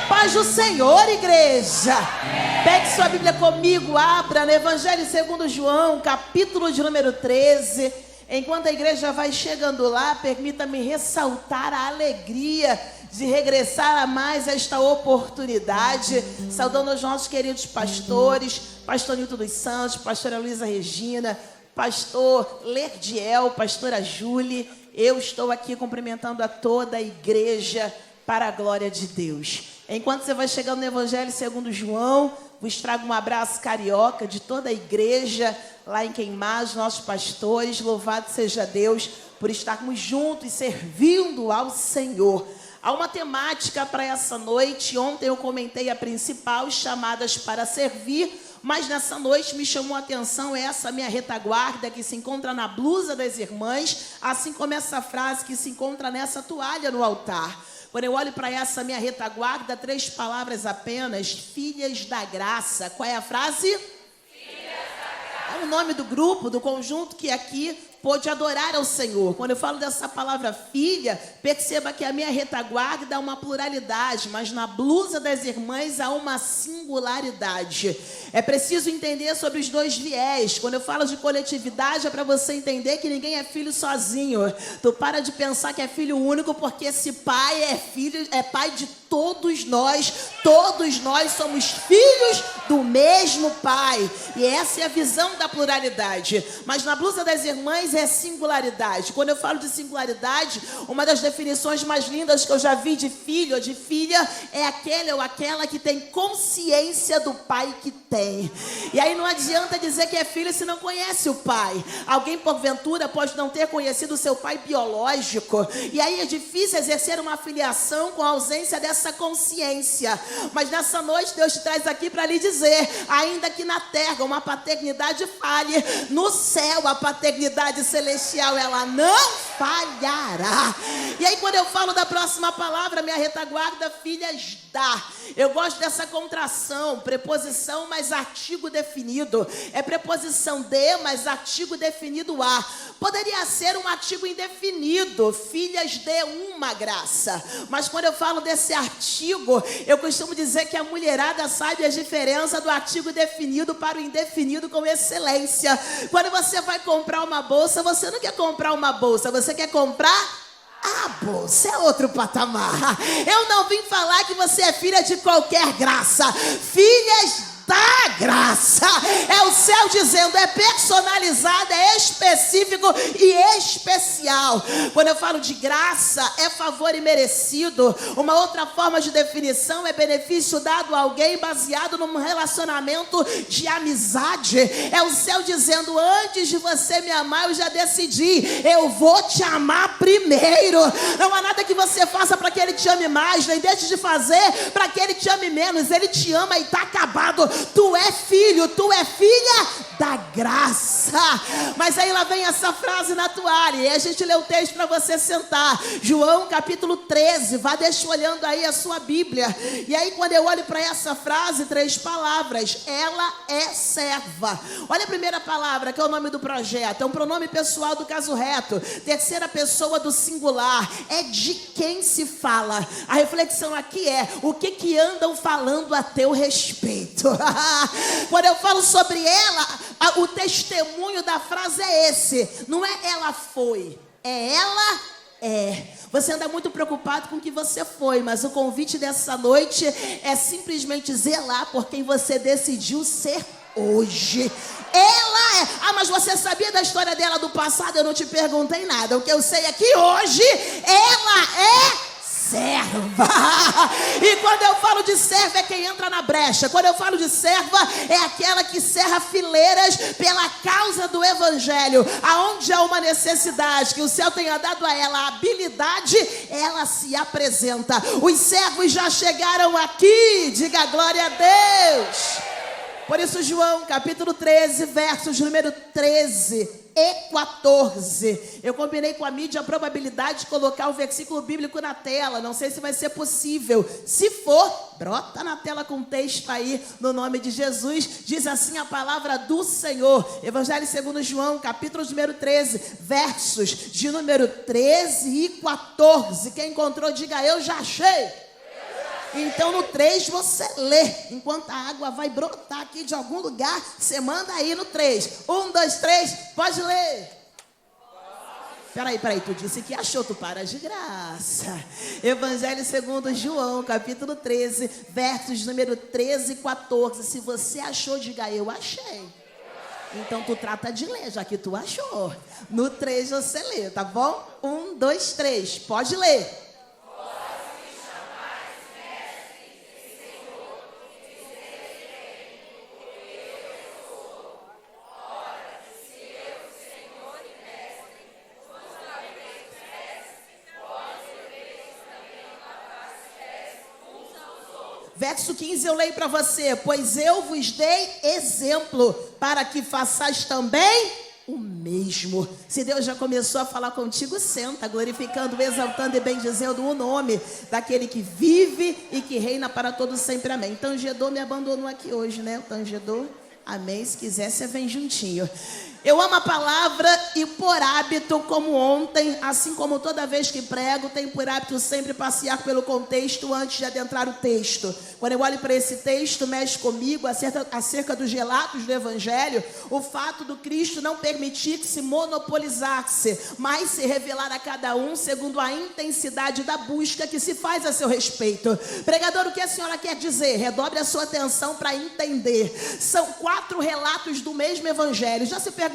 Paz do Senhor, igreja. Pegue sua Bíblia comigo, abra no Evangelho segundo João, capítulo de número 13. Enquanto a igreja vai chegando lá, permita-me ressaltar a alegria de regressar a mais esta oportunidade, saudando os nossos queridos pastores, pastor Nilton dos Santos, pastora Luísa Regina, pastor Lerdiel, pastora Júlia. Eu estou aqui cumprimentando a toda a igreja para a glória de Deus. Enquanto você vai chegando no Evangelho segundo João, vos trago um abraço carioca de toda a igreja lá em Queimados, nossos pastores. Louvado seja Deus por estarmos juntos e servindo ao Senhor. Há uma temática para essa noite. Ontem eu comentei a principal, chamadas para servir, mas nessa noite me chamou a atenção essa minha retaguarda que se encontra na blusa das irmãs, assim como essa frase que se encontra nessa toalha no altar. Quando eu olho para essa minha retaguarda, 3 palavras apenas: filhas da graça. Qual é a frase? Filhas da graça. É o nome do grupo, do conjunto que aqui pôde adorar ao Senhor. Quando eu falo dessa palavra filha, perceba que a minha retaguarda há uma pluralidade, mas na blusa das irmãs há uma singularidade. É preciso entender sobre os dois viés. Quando eu falo de coletividade, é para você entender que ninguém é filho sozinho. Tu para de pensar que é filho único, porque esse pai é filho, é pai de todos nós. Todos nós somos filhos do mesmo pai. E essa é a visão da pluralidade. Mas na blusa das irmãs é singularidade. Quando eu falo de singularidade, uma das definições mais lindas que eu já vi de filho ou de filha é aquele ou aquela que tem consciência do pai que tem. E aí não adianta dizer que é filho se não conhece o pai. Alguém porventura pode não ter conhecido o seu pai biológico, e aí é difícil exercer uma filiação com a ausência dessa consciência. Mas nessa noite Deus te traz aqui para lhe dizer: ainda que na terra uma paternidade falhe, no céu a paternidade celestial ela não falhará. E aí quando eu falo da próxima palavra, minha retaguarda, filhas da, eu gosto dessa contração, preposição mais artigo definido. É preposição de mais artigo definido a. Poderia ser um artigo indefinido, filhas de uma graça. Mas quando eu falo desse artigo, eu costumo dizer que a mulherada sabe a diferença do artigo definido para o indefinido com excelência. Quando você vai comprar uma bolsa, você não quer comprar uma bolsa, você quer comprar a bolsa. É outro patamar. Eu não vim falar que você é filha de qualquer graça. Filhas da graça. É o céu dizendo, é personalizado, é específico e especial. Quando eu falo de graça, é favor imerecido. Uma outra forma de definição é benefício dado a alguém baseado num relacionamento de amizade. É o céu dizendo, antes de você me amar, eu já decidi, eu vou te amar primeiro. Não há nada que você faça para que ele te ame mais, nem deixe de fazer para que ele te ame menos. Ele te ama e está acabado. Tu é filho, tu é filha da graça. Mas aí lá vem essa frase na toalha, e a gente lê o texto para você sentar. João capítulo 13, vá deixa olhando aí a sua Bíblia. E aí quando eu olho para essa frase, 3 palavras: ela é serva. Olha a primeira palavra, que é o nome do projeto, é um pronome pessoal do caso reto, terceira pessoa do singular, é de quem se fala. A reflexão aqui é: o que andam falando a teu respeito? Quando eu falo sobre ela, o testemunho da frase é esse. Não é ela foi, é ela é. Você anda muito preocupado com o que você foi, mas o convite dessa noite é simplesmente zelar por quem você decidiu ser hoje. Ela é. Ah, mas você sabia da história dela do passado? Eu não te perguntei nada. O que eu sei é que hoje ela é serva. E quando eu falo de serva, é quem entra na brecha. Quando eu falo de serva, é aquela que cerra fileiras pela causa do evangelho. Aonde há uma necessidade que o céu tenha dado a ela a habilidade, ela se apresenta. Os servos já chegaram aqui. Diga glória a Deus. Por isso João capítulo 13, versos número 13 e 14. Eu combinei com a mídia a probabilidade de colocar o versículo bíblico na tela. Não sei se vai ser possível. Se for, brota na tela com texto aí, no nome de Jesus. Diz assim a palavra do Senhor. Evangelho segundo João, capítulo número 13, versos de número 13 e 14. Quem encontrou, diga eu já achei. Então no 3 você lê. Enquanto a água vai brotar aqui de algum lugar, você manda aí no 3. 1, 2, 3, pode ler. Peraí, tu disse que achou, tu para de graça. Evangelho segundo João, capítulo 13, versos número 13 e 14. Se você achou, diga eu achei. Então tu trata de ler, já que tu achou. No 3 você lê, tá bom? 1, 2, 3, pode ler. Verso 15 eu leio para você. Pois eu vos dei exemplo, para que façais também o mesmo. Se Deus já começou a falar contigo, senta, glorificando, exaltando e bendizendo o nome daquele que vive e que reina para todos sempre, amém. Tangedor me abandonou aqui hoje, né? O Tangedor, amém. Se quiser, você vem juntinho. Eu amo a palavra e por hábito, como ontem, assim como toda vez que prego, tenho por hábito sempre passear pelo contexto antes de adentrar o texto. Quando eu olho para esse texto, mexe comigo acerca dos relatos do Evangelho, o fato do Cristo não permitir que se monopolizasse, mas se revelar a cada um segundo a intensidade da busca que se faz a seu respeito. Pregador, o que a senhora quer dizer? Redobre a sua atenção para entender. São 4 relatos do mesmo Evangelho. Já se perguntou,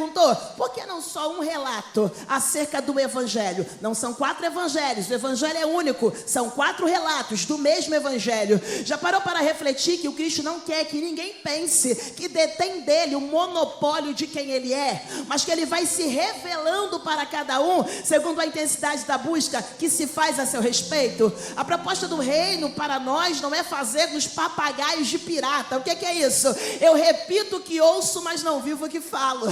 por que não só um relato acerca do Evangelho? Não são 4 evangelhos, o Evangelho é único. São 4 relatos do mesmo Evangelho. Já parou para refletir que o Cristo não quer que ninguém pense que detém dele o monopólio de quem ele é, mas que ele vai se revelando para cada um segundo a intensidade da busca que se faz a seu respeito? A proposta do reino para nós não é fazermos papagaios de pirata. O que é isso? Eu repito o que ouço, mas não vivo o que falo.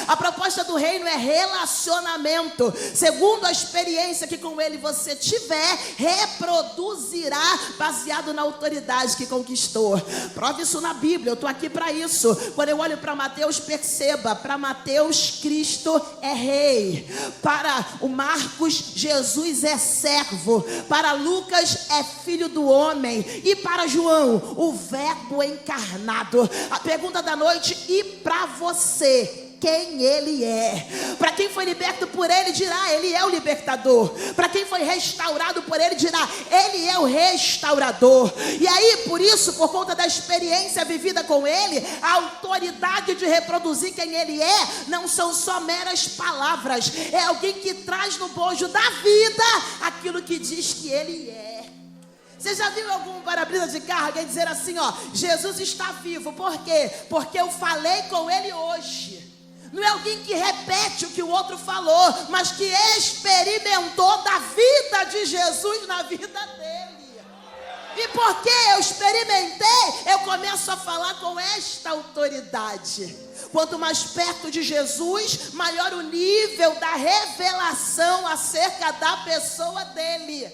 A proposta do reino é relacionamento. Segundo a experiência que com ele você tiver, reproduzirá baseado na autoridade que conquistou. Prove isso na Bíblia, eu estou aqui para isso. Quando eu olho para Mateus, perceba, para Mateus, Cristo é rei. Para o Marcos, Jesus é servo. Para Lucas, é filho do homem. E para João, o verbo encarnado. A pergunta da noite, e para você? Quem ele é? Para quem foi liberto por ele, dirá, ele é o libertador. Para quem foi restaurado por ele, dirá, ele é o restaurador. E aí, por isso, por conta da experiência vivida com ele, a autoridade de reproduzir quem ele é, não são só meras palavras. É alguém que traz no bojo da vida aquilo que diz que ele é. Você já viu algum para-brisa de carro alguém dizer assim, ó, Jesus está vivo? Por quê? Porque eu falei com ele hoje. Não é alguém que repete o que o outro falou, mas que experimentou da vida de Jesus na vida dele. E porque eu experimentei, eu começo a falar com esta autoridade. Quanto mais perto de Jesus, maior o nível da revelação acerca da pessoa dele.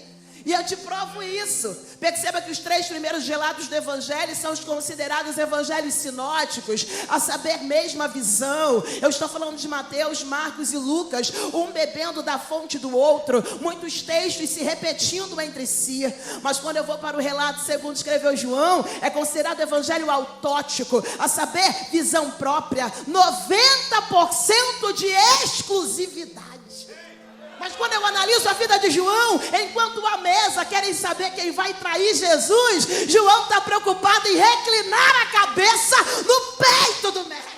E eu te provo isso. Perceba que os 3 primeiros relatos do Evangelho são os considerados evangelhos sinóticos, a saber, mesma visão. Eu estou falando de Mateus, Marcos e Lucas, um bebendo da fonte do outro, muitos textos se repetindo entre si. Mas quando eu vou para o relato segundo escreveu João, é considerado evangelho autótico, a saber, visão própria, 90% de exclusividade. Mas quando eu analiso a vida de João, enquanto à mesa querem saber quem vai trair Jesus, João está preocupado em reclinar a cabeça no peito do mestre.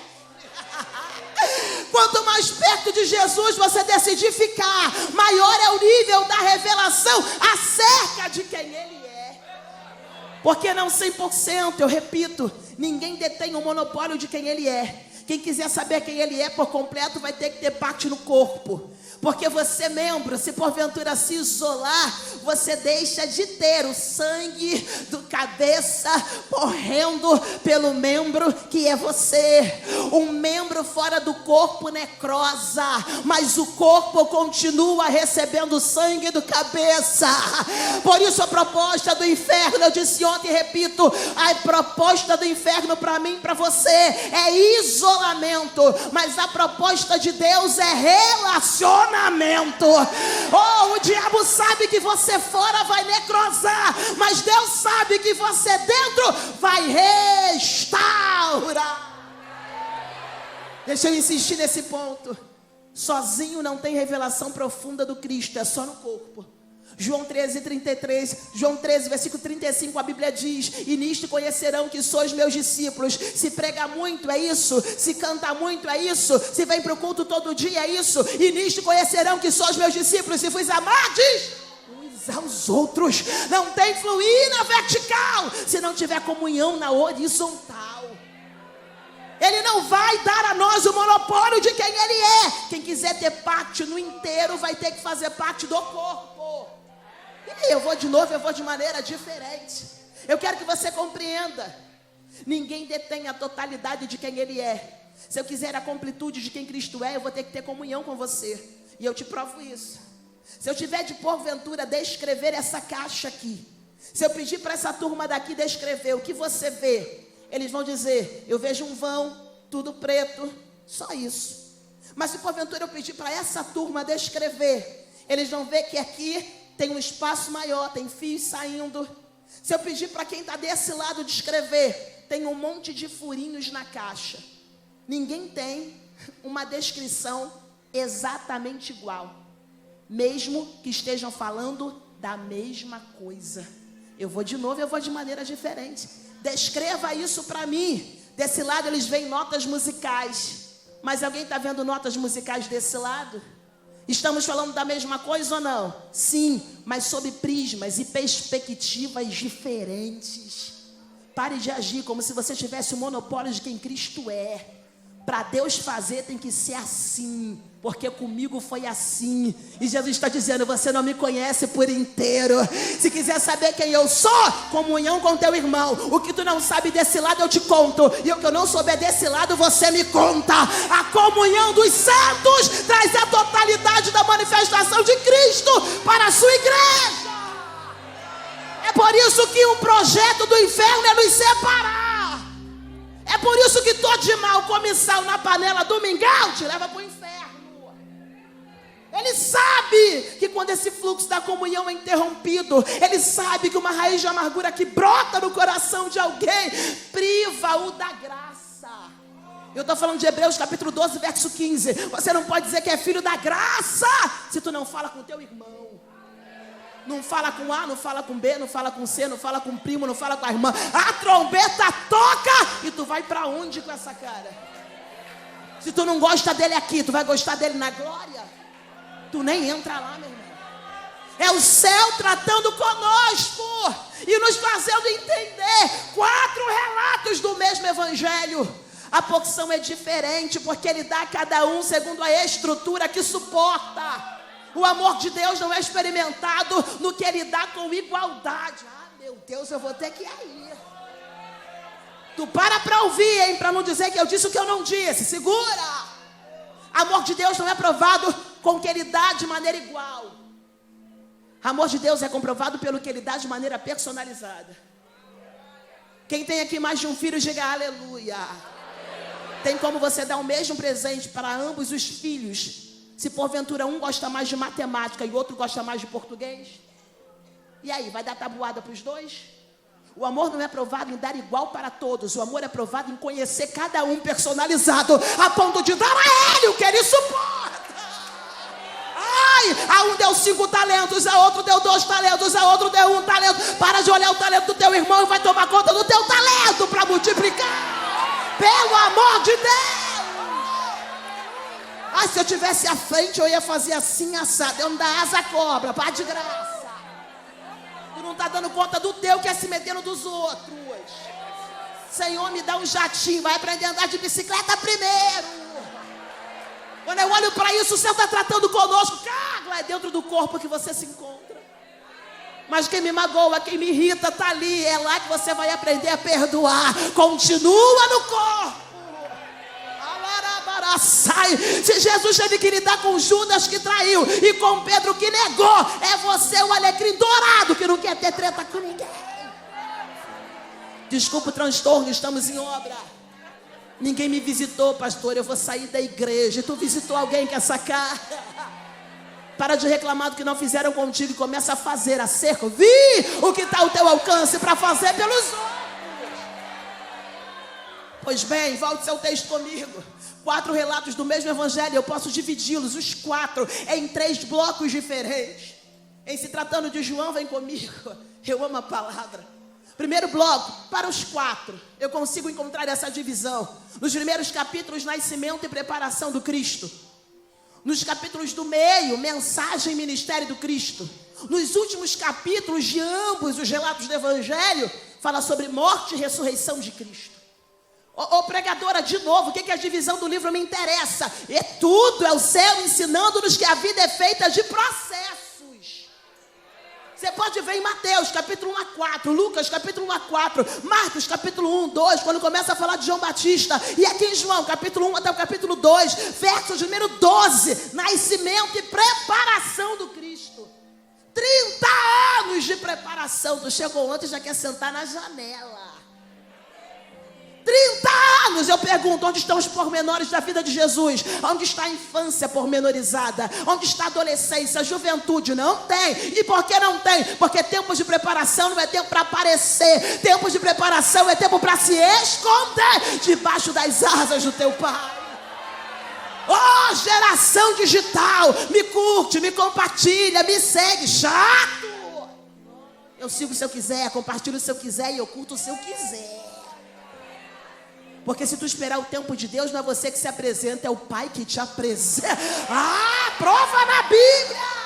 Quanto mais perto de Jesus você decidir ficar, maior é o nível da revelação acerca de quem ele é. Porque não 100%, eu repito, ninguém detém o monopólio de quem ele é. Quem quiser saber quem ele é por completo vai ter que ter parte no corpo. Porque você, membro, se porventura se isolar, você deixa de ter o sangue do cabeça correndo pelo membro que é você. Um membro fora do corpo necrosa, mas o corpo continua recebendo o sangue do cabeça. Por isso a proposta do inferno, eu disse ontem e repito, a proposta do inferno para mim e para você é isolar isolamento, mas a proposta de Deus é relacionamento. Oh, o diabo sabe que você fora vai necrosar, mas Deus sabe que você dentro vai restaurar. Deixa eu insistir nesse ponto. Sozinho não tem revelação profunda do Cristo, é só no corpo. João 13:33, João 13, versículo 35, a Bíblia diz: e nisto conhecerão que sois meus discípulos. Se prega muito, é isso. Se canta muito, é isso. Se vem para o culto todo dia, é isso. E nisto conhecerão que sois meus discípulos, se vos amardes uns aos outros. Não tem fluir na vertical se não tiver comunhão na horizontal. Ele não vai dar a nós o monopólio de quem Ele é. Quem quiser ter parte no inteiro vai ter que fazer parte do corpo. E eu vou de novo, eu vou de maneira diferente. Eu quero que você compreenda. Ninguém detém a totalidade de quem Ele é. Se eu quiser a completude de quem Cristo é, eu vou ter que ter comunhão com você. E eu te provo isso. Se eu tiver de porventura descrever essa caixa aqui, se eu pedir para essa turma daqui descrever o que você vê, eles vão dizer: eu vejo um vão, tudo preto, só isso. Mas se porventura eu pedir para essa turma descrever, eles vão ver que aqui tem um espaço maior, tem fios saindo. Se eu pedir para quem está desse lado descrever, tem um monte de furinhos na caixa. Ninguém tem uma descrição exatamente igual, mesmo que estejam falando da mesma coisa. Eu vou de novo, eu vou de maneira diferente. Descreva isso para mim. Desse lado eles veem notas musicais, mas alguém está vendo notas musicais desse lado? Estamos falando da mesma coisa ou não? Sim, mas sob prismas e perspectivas diferentes. Pare de agir como se você tivesse o monopólio de quem Cristo é. Para Deus fazer tem que ser assim, porque comigo foi assim. E Jesus está dizendo: você não me conhece por inteiro. Se quiser saber quem eu sou, comunhão com teu irmão. O que tu não sabe desse lado eu te conto, e o que eu não souber desse lado você me conta. A comunhão dos santos traz a totalidade da manifestação de Cristo para a sua igreja. É por isso que o projeto do inferno é nos separar. É por isso que todo de mal come sal na panela do mingau te leva para o inferno. Ele sabe que quando esse fluxo da comunhão é interrompido, ele sabe que uma raiz de amargura que brota no coração de alguém priva-o da graça. Eu estou falando de Hebreus capítulo 12, verso 15. Você não pode dizer que é filho da graça se tu não fala com teu irmão. Não fala com A, não fala com B, não fala com C, não fala com o primo, não fala com a irmã. A trombeta toca e tu vai para onde com essa cara? Se tu não gosta dele aqui, tu vai gostar dele na glória? Tu nem entra lá, meu irmão. É o céu tratando conosco e nos fazendo entender 4 relatos do mesmo evangelho. A porção é diferente porque ele dá a cada um segundo a estrutura que suporta. O amor de Deus não é experimentado no que Ele dá com igualdade. Ah, meu Deus, eu vou ter que ir. Tu para ouvir, hein? Para não dizer que eu disse o que eu não disse. Segura. Amor de Deus não é provado com o que Ele dá de maneira igual. Amor de Deus é comprovado pelo que Ele dá de maneira personalizada. Quem tem aqui mais de um filho, diga aleluia. Tem como você dar o mesmo presente para ambos os filhos, se porventura um gosta mais de matemática e o outro gosta mais de português? E aí, vai dar tabuada para os dois? O amor não é provado em dar igual para todos. O amor é provado em conhecer cada um personalizado, a ponto de dar a ele o que ele suporta. Ai, a um deu 5 talentos, a outro deu 2 talentos, a outro deu 1 talento. Para de olhar o talento do teu irmão e vai tomar conta do teu talento para multiplicar. Pelo amor de Deus. Ah, se eu tivesse à frente, eu ia fazer assim, assado. Eu não dá asa à cobra, pá de graça. Tu não está dando conta do teu, quer se meter no dos outros. Senhor, me dá um jatinho, vai aprender a andar de bicicleta primeiro. Quando eu olho para isso, o céu está tratando conosco. Cara, é dentro do corpo que você se encontra. Mas quem me magoa, quem me irrita, está ali. É lá que você vai aprender a perdoar. Continua no corpo. Sai. Se Jesus teve que lidar com Judas que traiu e com Pedro que negou, é você o alecrim dourado que não quer ter treta com ninguém. Desculpa o transtorno, estamos em obra. Ninguém me visitou, pastor, eu vou sair da igreja. E tu visitou alguém, quer sacar? Para de reclamar do que não fizeram contigo e começa a fazer acerca. Vi o que está ao teu alcance para fazer pelos outros. Pois bem, volte seu texto comigo. 4 relatos do mesmo evangelho, eu posso dividi-los, os 4, em 3 blocos diferentes. Em se tratando de João, vem comigo. Eu amo a palavra. Primeiro bloco, para os 4, eu consigo encontrar essa divisão. Nos primeiros capítulos, nascimento e preparação do Cristo. Nos capítulos do meio, mensagem e ministério do Cristo. Nos últimos capítulos de ambos os relatos do evangelho, fala sobre morte e ressurreição de Cristo. Ô pregadora, de novo, o que a divisão do livro me interessa? É tudo, é o céu ensinando-nos que a vida é feita de processos. Você pode ver em Mateus, capítulo 1 a 4, Lucas, capítulo 1 a 4, Marcos, capítulo 1, 2, quando começa a falar de João Batista. E aqui em João, capítulo 1 até o capítulo 2, verso número 12, nascimento e preparação do Cristo. 30 anos de preparação, tu chegou ontem e já quer sentar na janela. 30 anos, eu pergunto, onde estão os pormenores da vida de Jesus? Onde está a infância pormenorizada? Onde está a adolescência, a juventude? Não tem. E por que não tem? Porque tempos de preparação não é tempo para aparecer. Tempos de preparação é tempo para se esconder debaixo das asas do teu Pai. Oh, geração digital, me curte, me compartilha, me segue, chato. Eu sigo se eu quiser, compartilho se eu quiser e eu curto se eu quiser. Porque se tu esperar o tempo de Deus, não é você que se apresenta, é o Pai que te apresenta. Ah, prova na Bíblia.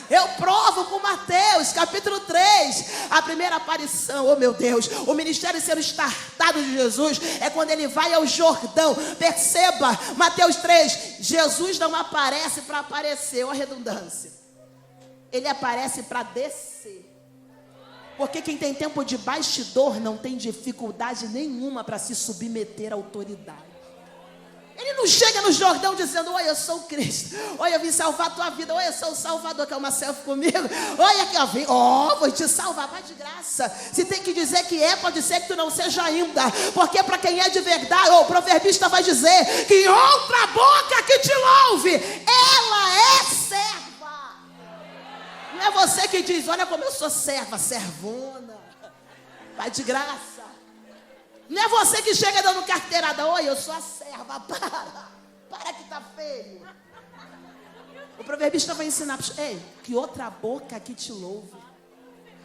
Eu provo com Mateus, capítulo 3. A primeira aparição, oh meu Deus. O ministério sendo startado de Jesus é quando ele vai ao Jordão. Perceba, Mateus 3. Jesus não aparece para aparecer, olha a redundância. Ele aparece para descer. Porque quem tem tempo de bastidor não tem dificuldade nenhuma para se submeter à autoridade. Ele não chega no Jordão dizendo, oi, eu sou o Cristo. Oi, eu vim salvar a tua vida. Oi, eu sou o Salvador, quer uma selfie comigo? Oi, aqui eu vim, vou te salvar, vai de graça. Se tem que dizer que é, pode ser que tu não seja ainda. Porque para quem é de verdade, o proverbista vai dizer que outra boca que te louve, ela é serva. Não é você que diz, olha como eu sou serva, servona, vai de graça. Não é você que chega dando carteirada, oi, eu sou a serva, para que tá feio. O proverbista vai ensinar, ei, que outra boca que te louve.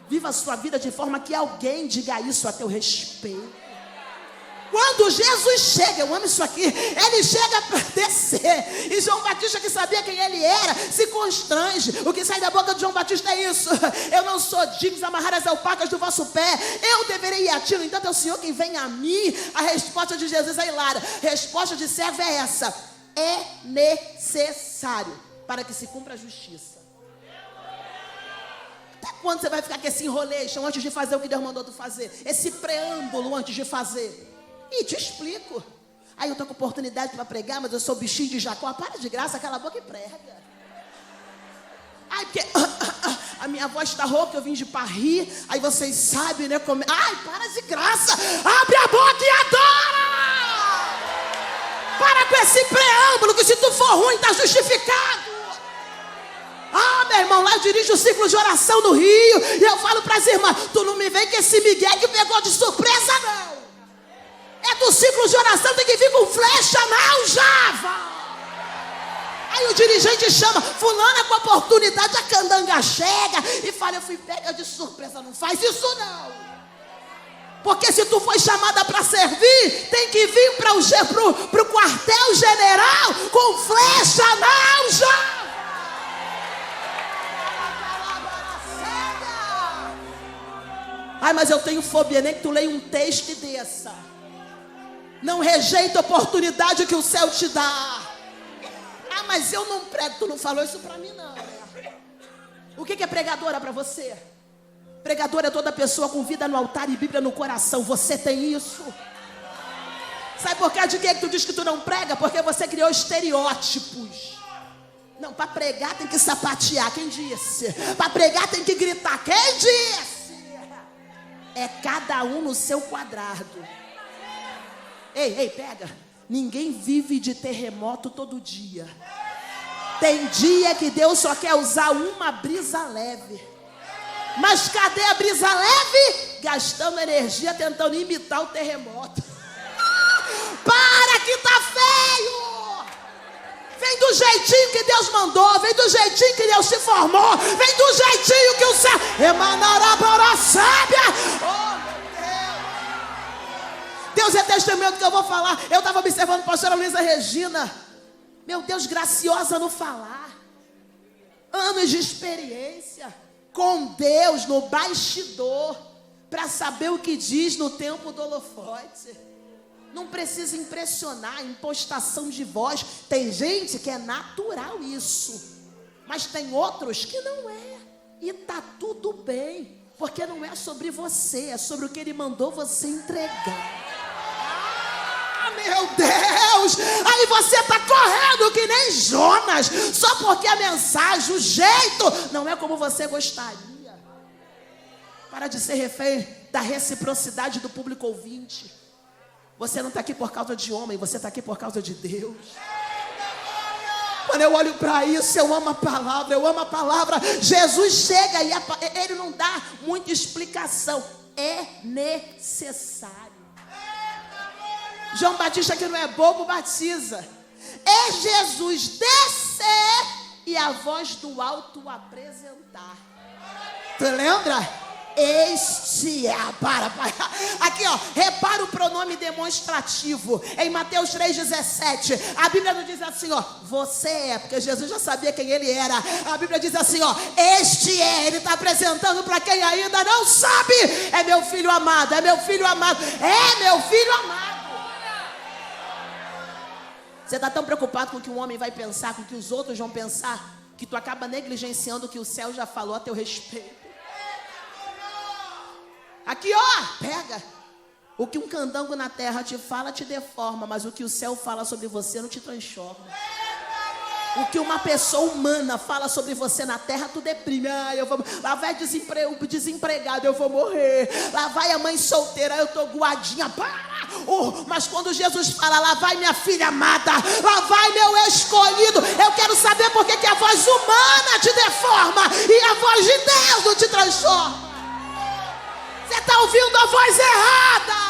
Viva a sua vida de forma que alguém diga isso a teu respeito. Quando Jesus chega, eu amo isso aqui, ele chega para descer. E João Batista, que sabia quem ele era, se constrange. O que sai da boca de João Batista é isso: eu não sou digno de amarrar as alpacas do vosso pé, eu deveria ir a ti, no entanto é o Senhor quem vem a mim. A resposta de Jesus é hilária. Resposta de servo é essa: é necessário para que se cumpra a justiça. Até quando você vai ficar com esse enrolation antes de fazer o que Deus mandou tu fazer? Esse preâmbulo antes de fazer? E te explico. Aí eu tô com oportunidade para pregar, mas eu sou bichinho de Jacó. Para de graça, cala a boca e prega. Ai, porque a minha voz está rouca, eu vim de Paris. Aí vocês sabem, né? Como... Ai, para de graça. Abre a boca e adora. Para com esse preâmbulo, que se tu for ruim, tá justificado. Ah, meu irmão, lá eu dirijo o ciclo de oração no Rio. E eu falo para as irmãs, tu não me vem com esse migué que pegou de surpresa, não. É do ciclo de oração, tem que vir com flecha na aljava. Aí o dirigente chama, fulana com oportunidade, a candanga chega e fala, eu fui pega de surpresa. Não faz isso não. Porque se tu foi chamada para servir, tem que vir para o quartel general com flecha na aljava. Ai, mas eu tenho fobia, nem que tu leia um texto e desça. Não rejeita a oportunidade que o céu te dá. Ah, mas eu não prego. Tu não falou isso pra mim não, né? O que é pregadora pra você? Pregadora é toda pessoa com vida no altar e Bíblia no coração. Você tem isso? Sabe por causa de que tu diz que tu não prega? Porque você criou estereótipos. Não, para pregar tem que sapatear. Quem disse? Para pregar tem que gritar. Quem disse? É cada um no seu quadrado. Ei, pega. Ninguém vive de terremoto todo dia. Tem dia que Deus só quer usar uma brisa leve. Mas cadê a brisa leve? Gastando energia tentando imitar o terremoto. Para que tá feio! Vem do jeitinho que Deus mandou, vem do jeitinho que Deus te formou, vem do jeitinho que o céu emanará para a sábia. Oh, meu Deus! Deus é testemunho do que eu vou falar. Eu estava observando a pastora Luísa Regina. Meu Deus, graciosa no falar. Anos de experiência com Deus no bastidor, para saber o que diz no tempo do holofote. Não precisa impressionar, impostação de voz. Tem gente que é natural isso, mas tem outros que não é. E tá tudo bem, porque não é sobre você, é sobre o que Ele mandou você entregar. Ah, meu Deus! Aí você tá correndo que nem Jonas, só porque a mensagem, o jeito, não é como você gostaria. Para de ser refém da reciprocidade do público ouvinte. Você não está aqui por causa de homem, você está aqui por causa de Deus. Quando eu olho para isso, eu amo a palavra, eu amo a palavra. Jesus chega e Ele não dá muita explicação. É necessário. João Batista, que não é bobo, batiza. É Jesus descer e a voz do alto apresentar. Tu lembra? Este é, para. Aqui ó, repara o pronome demonstrativo. Em Mateus 3,17, a Bíblia não diz assim ó, você é, porque Jesus já sabia quem Ele era. A Bíblia diz assim ó, este é. Ele está apresentando para quem ainda não sabe. É meu filho amado, é meu filho amado, é meu filho amado. Você está tão preocupado com o que um homem vai pensar, com o que os outros vão pensar, que tu acaba negligenciando o que o céu já falou a teu respeito. Aqui ó, pega. O que um candango na terra te fala te deforma, mas o que o céu fala sobre você não te transforma. O que uma pessoa humana fala sobre você na terra, tu deprime. Lá vai desempregado, eu vou morrer. Lá vai a mãe solteira, eu tô guadinha. Mas quando Jesus fala, lá vai minha filha amada, lá vai meu escolhido, eu quero saber por que a voz humana te deforma e a voz de Deus não te transforma. Você está ouvindo a voz errada.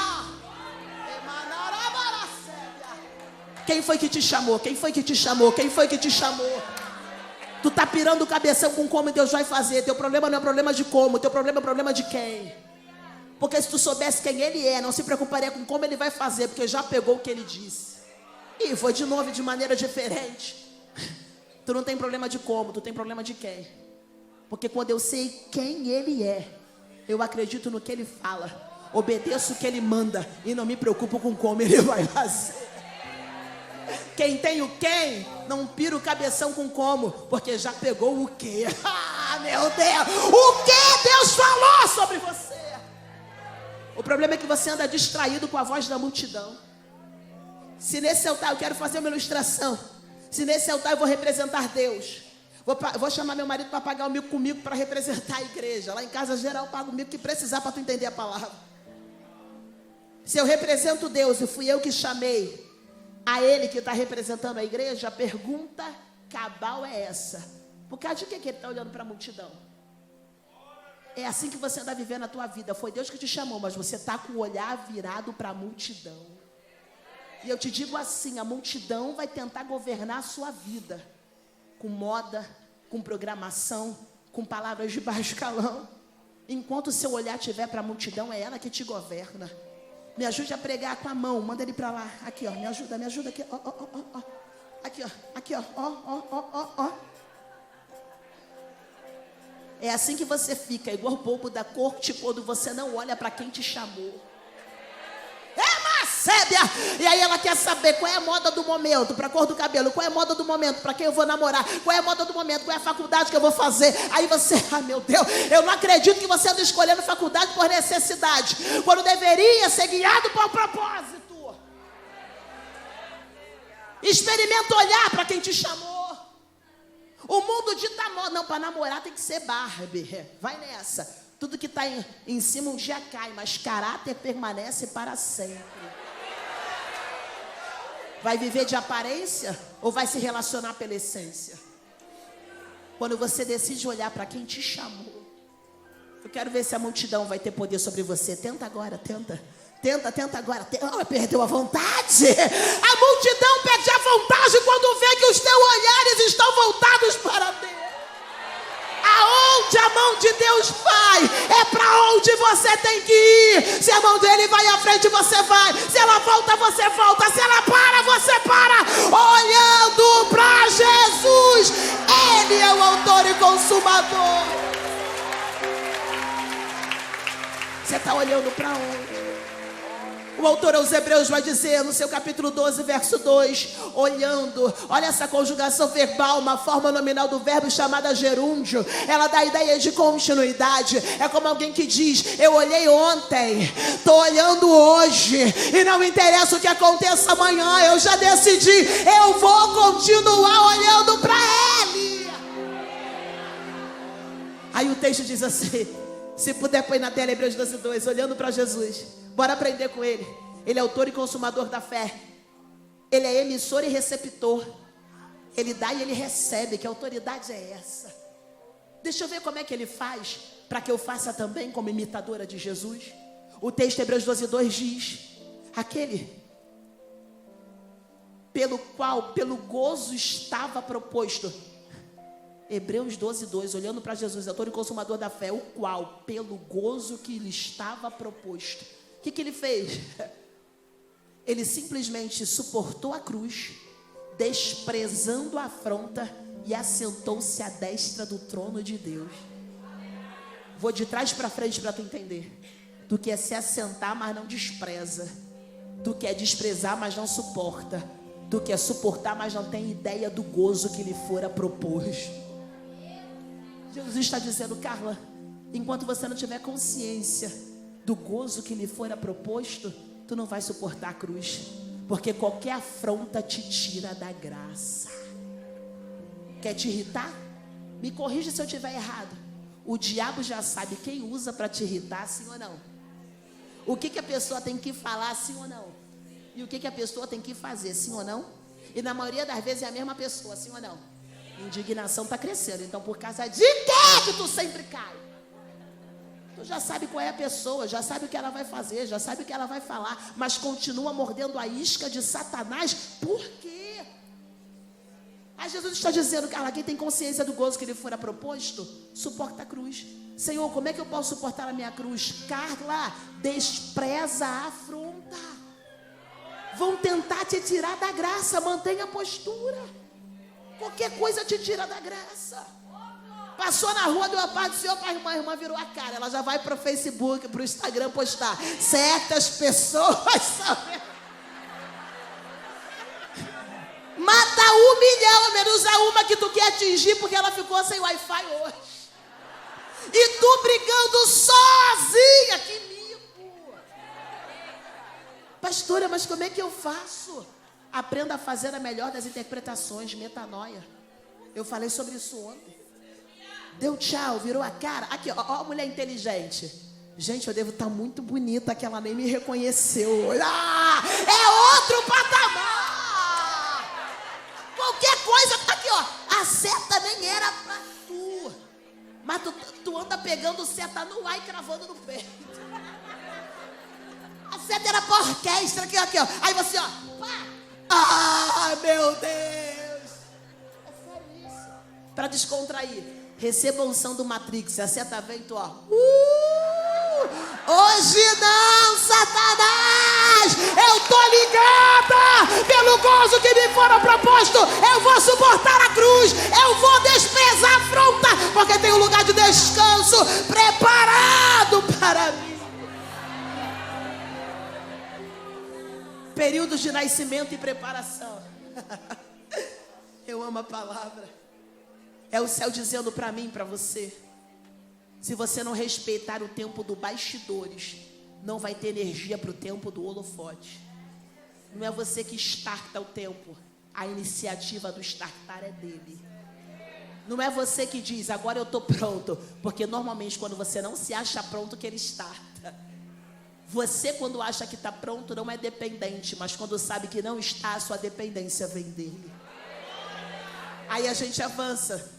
Quem foi que te chamou? Quem foi que te chamou? Quem foi que te chamou? Tu está pirando o cabeção com como Deus vai fazer. Teu problema não é problema de como, teu problema é problema de quem. Porque se tu soubesse quem Ele é, não se preocuparia com como Ele vai fazer, porque já pegou o que Ele disse. E foi de novo de maneira diferente. Tu não tem problema de como, tu tem problema de quem. Porque quando eu sei quem Ele é, eu acredito no que Ele fala, obedeço o que Ele manda e não me preocupo com como Ele vai fazer. Quem tem o quem, não pira o cabeção com como, porque já pegou o que. Ah, meu Deus, o que Deus falou sobre você? O problema é que você anda distraído com a voz da multidão. Se nesse altar, eu quero fazer uma ilustração. Se nesse altar eu vou representar Deus, vou chamar meu marido para pagar o mico comigo para representar a igreja. Lá em casa geral eu pago o mico que precisar para tu entender a palavra. Se eu represento Deus e fui eu que chamei a Ele que está representando a igreja, a pergunta cabal é essa: por causa de que Ele está olhando para a multidão? É assim que você anda vivendo a tua vida. Foi Deus que te chamou, mas você está com o olhar virado para a multidão. E eu te digo assim, a multidão vai tentar governar a sua vida. Com moda, com programação, com palavras de baixo calão. Enquanto o seu olhar estiver para a multidão, é ela que te governa. Me ajude a pregar com a mão, manda ele para lá. Aqui ó, me ajuda aqui, ó. Aqui ó. É assim que você fica, igual o bobo da corte, quando você não olha para quem te chamou. Sébia. E aí ela quer saber qual é a moda do momento, para a cor do cabelo, qual é a moda do momento, para quem eu vou namorar, qual é a moda do momento, qual é a faculdade que eu vou fazer. Aí você, meu Deus, eu não acredito que você anda escolhendo faculdade por necessidade, quando deveria ser guiado por propósito. Experimenta olhar para quem te chamou. O mundo dita moda. Não, para namorar tem que ser Barbie. Vai nessa. Tudo que está em cima um dia cai, mas caráter permanece para sempre. Vai viver de aparência ou vai se relacionar pela essência? Quando você decide olhar para quem te chamou, eu quero ver se a multidão vai ter poder sobre você. Tenta agora, tenta. Tenta agora. Perdeu a vontade. A multidão perde a vontade quando vê que os teus olhares estão voltados para Deus. Aonde a mão de Deus vai, é para onde você tem que ir. Se a mão dele vai à frente, você vai. Se ela volta, você volta. Se ela para, você para. Olhando para Jesus. Ele é o autor e consumador. Você está olhando para onde? O autor aos Hebreus vai dizer no seu capítulo 12, verso 2, olhando. Olha essa conjugação verbal, uma forma nominal do verbo chamada gerúndio. Ela dá a ideia de continuidade. É como alguém que diz: eu olhei ontem, estou olhando hoje, e não me interessa o que aconteça amanhã, eu já decidi, eu vou continuar olhando para Ele. Aí o texto diz assim, se puder põe na tela Hebreus 12, 2, olhando para Jesus. Bora aprender com Ele. Ele é autor e consumador da fé. Ele é emissor e receptor. Ele dá e Ele recebe. Que autoridade é essa? Deixa eu ver como é que Ele faz, para que eu faça também como imitadora de Jesus. O texto Hebreus 12, 2 diz: aquele pelo qual, pelo gozo estava proposto. Hebreus 12, 2, olhando para Jesus, autor e consumador da fé, o qual, pelo gozo que lhe estava proposto. O que Ele fez? Ele simplesmente suportou a cruz, desprezando a afronta, e assentou-se à destra do trono de Deus. Vou de trás para frente para tu entender. Tu quer se assentar, mas não despreza. Tu quer desprezar, mas não suporta. Tu quer suportar, mas não tem ideia do gozo que lhe fora proposto. Jesus está dizendo: Carla, enquanto você não tiver consciência do gozo que lhe fora proposto, tu não vai suportar a cruz, porque qualquer afronta te tira da graça. Quer te irritar? Me corrija se eu estiver errado. O diabo já sabe quem usa para te irritar, sim ou não? O que a pessoa tem que falar, sim ou não? E o que a pessoa tem que fazer, sim ou não? E na maioria das vezes é a mesma pessoa, sim ou não? Indignação está crescendo. Então por causa de que tu sempre cai? Tu já sabe qual é a pessoa, já sabe o que ela vai fazer, já sabe o que ela vai falar, mas continua mordendo a isca de Satanás. Por quê? Aí Jesus está dizendo: Carla, quem tem consciência do gozo que lhe fora proposto, suporta a cruz. Senhor, como é que eu posso suportar a minha cruz? Carla, despreza a afronta. Vão tentar te tirar da graça, mantenha a postura. Qualquer coisa te tira da graça. Passou na rua, deu a paz do Senhor para a irmã virou a cara. Ela já vai para o Facebook, para o Instagram postar. Certas pessoas são... Mata 1 milhão, menos a uma que tu quer atingir, porque ela ficou sem Wi-Fi hoje. E tu brigando sozinha. Que mico. Pastora, mas como é que eu faço? Aprenda a fazer a melhor das interpretações, metanoia. Eu falei sobre isso ontem. Deu tchau, virou a cara. Aqui, ó, mulher inteligente. Gente, eu devo estar muito bonita, que ela nem me reconheceu. Ah, é outro patamar. Qualquer coisa, aqui, ó. A seta nem era pra tu. Mas tu anda pegando seta no ar e cravando no peito. A seta era pra orquestra, aqui, ó. Aí você, ó. Pá. Ah, meu Deus. É sério isso. Pra descontrair. Receba a unção do Matrix. A seta vem, tu, ó. Hoje não, Satanás. Eu tô ligada. Pelo gozo que me fora proposto, eu vou suportar a cruz. Eu vou desprezar a afronta, porque tem um lugar de descanso preparado para mim. Períodos de nascimento e preparação. Eu amo a palavra. É o céu dizendo para mim e para você: se você não respeitar o tempo do bastidores, não vai ter energia para o tempo do holofote. Não é você que starta o tempo. A iniciativa do startar é dele. Não é você que diz: agora eu estou pronto. Porque normalmente quando você não se acha pronto, que ele starta. Você, quando acha que está pronto, não é dependente, mas quando sabe que não está, a sua dependência vem dele. Aí a gente avança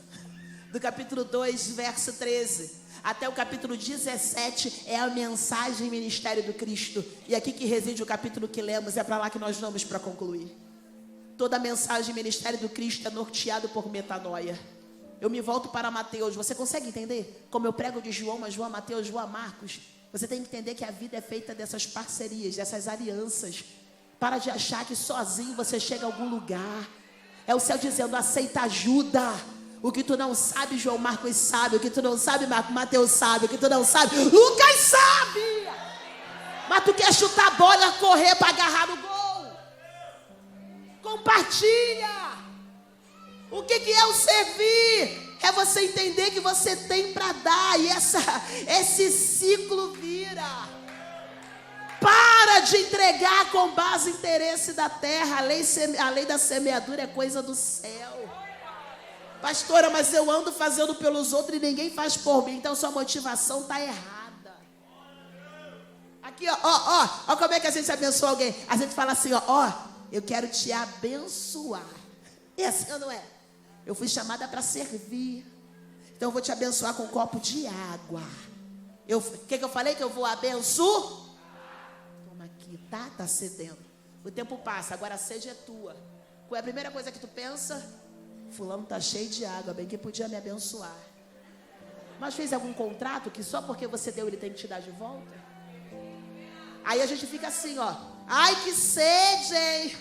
do capítulo 2, verso 13 até o capítulo 17, é a mensagem ministério do Cristo. E aqui que reside o capítulo que lemos, é para lá que nós vamos para concluir. Toda a mensagem ministério do Cristo é norteado por metanoia. Eu me volto para Mateus. Você consegue entender? Como eu prego de João a João, Mateus, João a Marcos. Você tem que entender que a vida é feita dessas parcerias, dessas alianças. Para de achar que sozinho você chega a algum lugar. É o céu dizendo, aceita ajuda. O que tu não sabe, João Marcos sabe. O que tu não sabe, Mateus sabe. O que tu não sabe, Lucas sabe. Mas tu quer chutar a bola, correr para agarrar no gol. Compartilha. O que é o servir? É você entender que você tem para dar. E esse ciclo vira. Para de entregar com base em interesse da terra. A lei da semeadura é coisa do céu. Pastora, mas eu ando fazendo pelos outros e ninguém faz por mim. Então sua motivação está errada. Aqui, ó, como é que a gente abençoa alguém? A gente fala assim, ó, eu quero te abençoar. É assim ou não é? Eu fui chamada para servir. Então eu vou te abençoar com um copo de água. O que eu falei? Que eu vou abençoar? Toma aqui, tá? Tá cedendo. O tempo passa, agora a sede é tua. Qual é a primeira coisa que tu pensa? Fulano tá cheio de água, bem que podia me abençoar. Mas fez algum contrato que só porque você deu ele tem que te dar de volta? Aí a gente fica assim, ó. Ai, que sede, hein?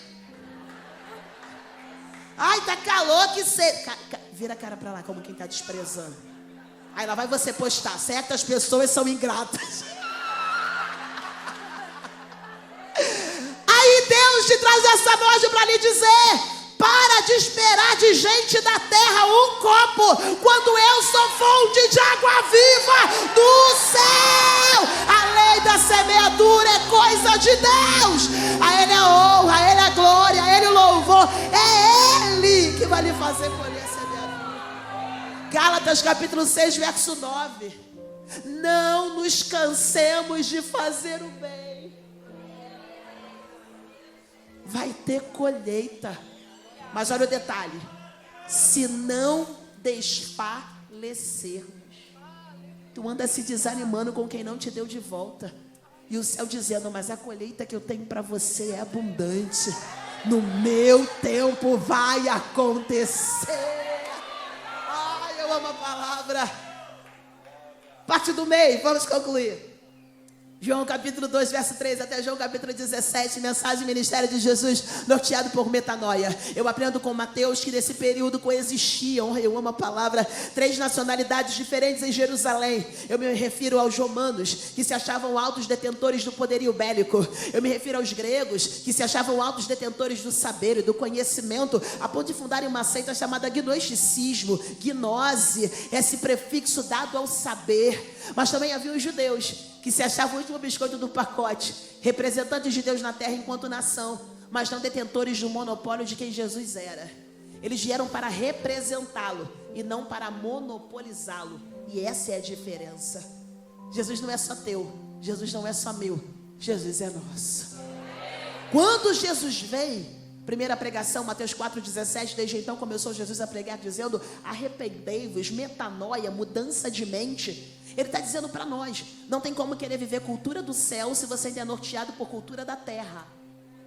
Ai, tá calor, que sede. Vira a cara pra lá, como quem tá desprezando. Aí lá vai você postar. Certas pessoas são ingratas. Aí Deus te traz essa noite pra lhe dizer: para de esperar de gente da terra um copo, quando eu sou fonte de água viva do céu. A lei da semeadura é coisa de Deus. A Ele a honra, a Ele a glória, a Ele o louvor. É Ele que vai lhe fazer colher a semeadura. Gálatas capítulo 6, verso 9. Não nos cansemos de fazer o bem. Vai ter colheita. Mas olha o detalhe: se não desfalecermos. Tu anda se desanimando com quem não te deu de volta. E o céu dizendo: mas a colheita que eu tenho para você é abundante. No meu tempo vai acontecer. Ai, eu amo a palavra. Parte do meio, vamos concluir. João capítulo 2, verso 3 até João capítulo 17, mensagem ministério de Jesus, norteado por metanoia. Eu aprendo com Mateus que nesse período coexistiam, eu amo a palavra, 3 nacionalidades diferentes em Jerusalém. Eu me refiro aos romanos, que se achavam altos detentores do poderio bélico. Eu me refiro aos gregos, que se achavam altos detentores do saber e do conhecimento, a ponto de fundarem uma seita chamada gnosticismo. Gnose, esse prefixo dado ao saber. Mas também havia os judeus, que se achavam o último biscoito do pacote, representantes de Deus na terra enquanto nação, mas não detentores do monopólio de quem Jesus era. Eles vieram para representá-lo e não para monopolizá-lo. E essa é a diferença. Jesus não é só teu, Jesus não é só meu, Jesus é nosso. Quando Jesus vem, primeira pregação, Mateus 4,17, desde então começou Jesus a pregar dizendo: arrependei-vos, metanoia, mudança de mente. Ele está dizendo para nós: não tem como querer viver cultura do céu se você ainda é norteado por cultura da terra.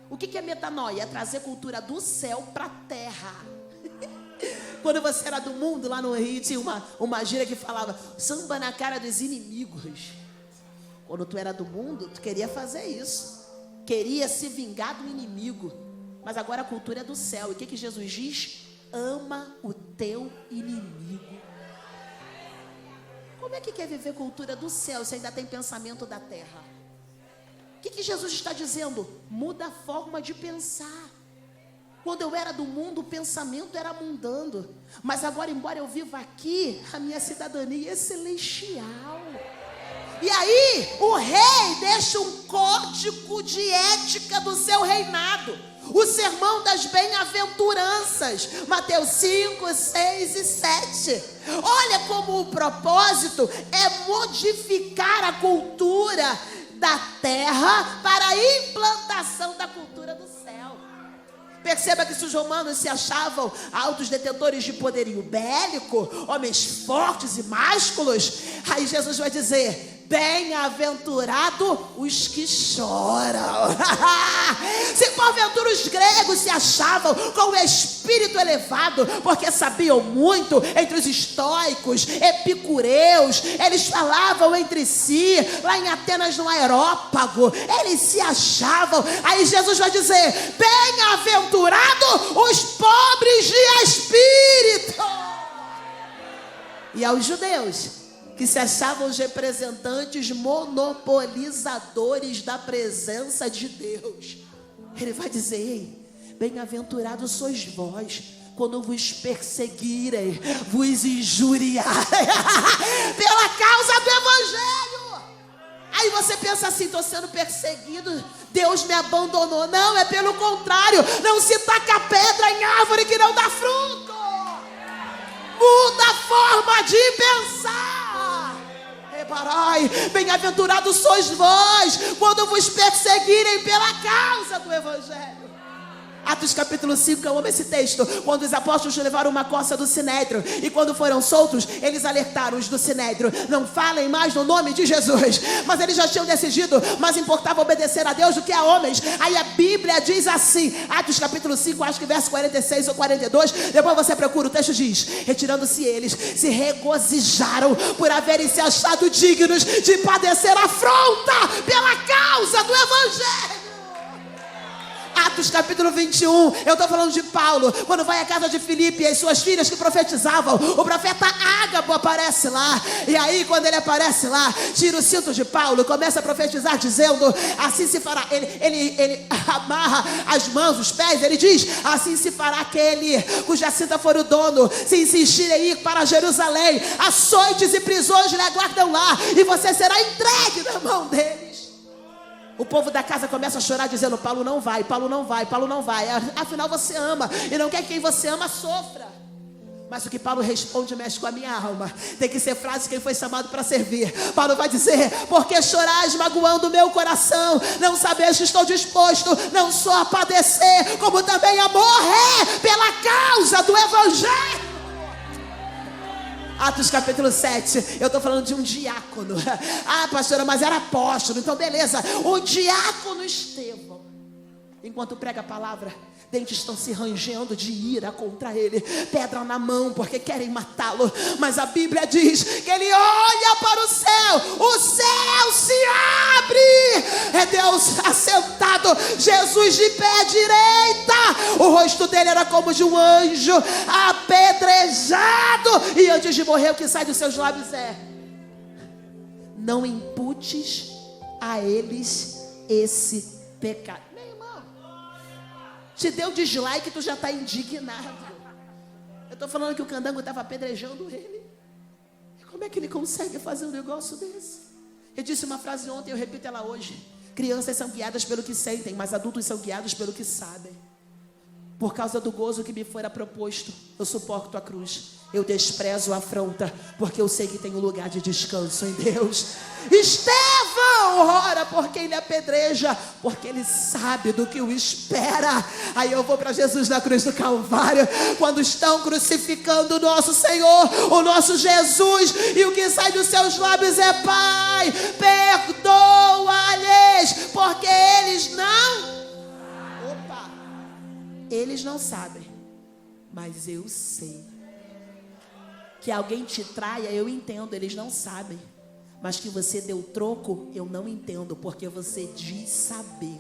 O que é metanoia? É trazer cultura do céu para a terra. Quando você era do mundo, lá no Rio tinha uma gíria que falava: samba na cara dos inimigos. Quando tu era do mundo, tu queria fazer isso, queria se vingar do inimigo. Mas agora a cultura é do céu. E o que Jesus diz? Ama o teu inimigo. Como é que quer viver cultura do céu se ainda tem pensamento da terra? O que Jesus está dizendo? Muda a forma de pensar. Quando eu era do mundo, o pensamento era mundano. Mas agora, embora eu viva aqui, a minha cidadania é celestial. E aí, o rei deixa um código de ética do seu reinado. O sermão das bem-aventuranças, Mateus 5, 6 e 7. Olha como o propósito é modificar a cultura da terra para a implantação da cultura do céu. Perceba que se os romanos se achavam altos detentores de poderio bélico, homens fortes e másculos, aí Jesus vai dizer: bem-aventurado os que choram. Se porventura os gregos se achavam com o espírito elevado, porque sabiam muito, entre os estoicos, epicureus, eles falavam entre si, lá em Atenas no Aerópago, eles se achavam. Aí Jesus vai dizer: bem-aventurado os pobres de espírito. E aos judeus, que se achavam os representantes monopolizadores da presença de Deus, ele vai dizer: ei, bem-aventurados sois vós quando vos perseguirem, vos injuriarem pela causa do evangelho. Aí você pensa assim: estou sendo perseguido, Deus me abandonou. Não, é pelo contrário. Não se taca pedra em árvore que não dá fruto. Muda a forma de pensar. Bem-aventurados sois vós quando vos perseguirem pela causa do evangelho. Atos capítulo 5, eu amo esse texto. Quando os apóstolos levaram uma coça do Sinédrio, e quando foram soltos, eles alertaram os do Sinédrio: não falem mais no nome de Jesus. Mas eles já tinham decidido, mas importava obedecer a Deus do que a homens. Aí a Bíblia diz assim, Atos capítulo 5, acho que verso 46 ou 42, depois você procura, o texto diz: retirando-se eles, se regozijaram por haverem se achado dignos de padecer afronta pela causa do evangelho. Atos capítulo 21, eu estou falando de Paulo, quando vai à casa de Filipe e as suas filhas que profetizavam, o profeta Ágabo aparece lá, e aí quando ele aparece lá, tira o cinto de Paulo, começa a profetizar dizendo: assim se fará, ele amarra as mãos, os pés, ele diz: assim se fará aquele cuja cinta for o dono, se insistir em ir para Jerusalém, açoites e prisões lhe aguardam lá, e você será entregue na mão deles. O povo da casa começa a chorar dizendo: Paulo não vai, Paulo não vai, Paulo não vai. Afinal você ama e não quer que quem você ama sofra. Mas o que Paulo responde mexe com a minha alma. Tem que ser frase de quem foi chamado para servir. Paulo vai dizer: porque chorais magoando o meu coração? Não sabeis que estou disposto não só a padecer, como também a morrer pela causa do evangelho. Atos capítulo 7, eu estou falando de um diácono. Ah, pastora, mas era apóstolo, então beleza. O diácono Estevão, enquanto prega a palavra, dentes estão se rangendo de ira contra ele, pedra na mão porque querem matá-lo. Mas a Bíblia diz que ele olha para o céu se abre, é Deus assentado, Jesus de pé à direita, o rosto dele era como de um anjo apedrejado, e antes de morrer o que sai dos seus lábios é: não imputes a eles esse pecado. Te deu dislike, tu já está indignado. Eu estou falando que o candango estava apedrejando ele. Como é que ele consegue fazer um negócio desse? Eu disse uma frase ontem, eu repito ela hoje: crianças são guiadas pelo que sentem, mas adultos são guiados pelo que sabem. Por causa do gozo que me fora proposto, eu suporto a cruz. Eu desprezo a afronta, porque eu sei que tem um lugar de descanso em Deus. Estevão ora por quem lhe apedreja, porque ele sabe do que o espera. Aí eu vou para Jesus na cruz do Calvário, quando estão crucificando o nosso Senhor, o nosso Jesus, e o que sai dos seus lábios é: Pai, perdoa-lhes, porque eles não sabem, mas eu sei. Que alguém te traia, eu entendo, eles não sabem. Mas que você deu troco, eu não entendo, porque você diz saber.